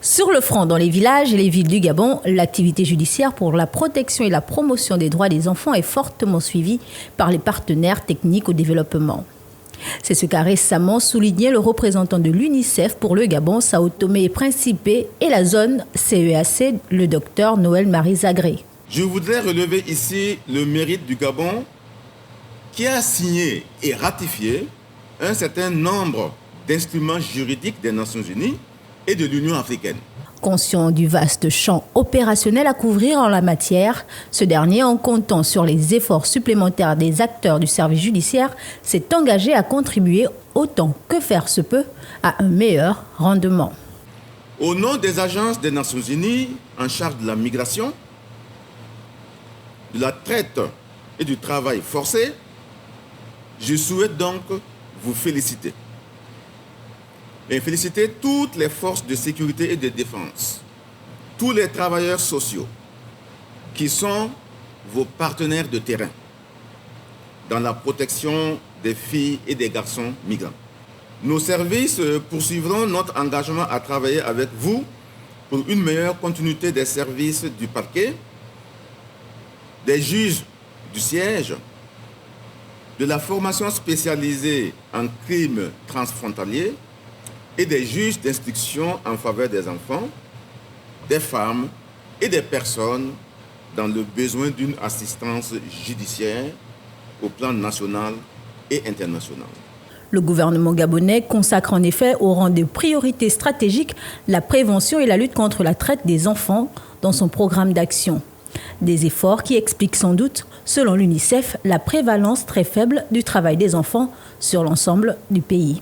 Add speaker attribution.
Speaker 1: Sur le front, dans les villages et les villes du Gabon, l'activité judiciaire pour la protection et la promotion des droits des enfants est fortement suivie par les partenaires techniques au développement. C'est ce qu'a récemment souligné le représentant de l'UNICEF pour le Gabon, Sao Tomé et Principe et la zone CEAC, le docteur Noël-Marie Zagré.
Speaker 2: Je voudrais relever ici le mérite du Gabon qui a signé et ratifié un certain nombre d'instruments juridiques des Nations Unies et de l'Union africaine.
Speaker 1: Conscient du vaste champ opérationnel à couvrir en la matière, ce dernier, en comptant sur les efforts supplémentaires des acteurs du service judiciaire, s'est engagé à contribuer autant que faire se peut à un meilleur rendement.
Speaker 2: Au nom des agences des Nations Unies en charge de la migration, de la traite et du travail forcé, je souhaite donc vous féliciter. Et féliciter toutes les forces de sécurité et de défense, tous les travailleurs sociaux qui sont vos partenaires de terrain dans la protection des filles et des garçons migrants. Nos services poursuivront notre engagement à travailler avec vous pour une meilleure continuité des services du parquet, des juges du siège, de la formation spécialisée en crimes transfrontaliers et des juges d'instruction en faveur des enfants, des femmes et des personnes dans le besoin d'une assistance judiciaire au plan national et international.
Speaker 1: Le gouvernement gabonais consacre en effet au rang de priorité stratégique la prévention et la lutte contre la traite des enfants dans son programme d'action. Des efforts qui expliquent sans doute, selon l'UNICEF, la prévalence très faible du travail des enfants sur l'ensemble du pays.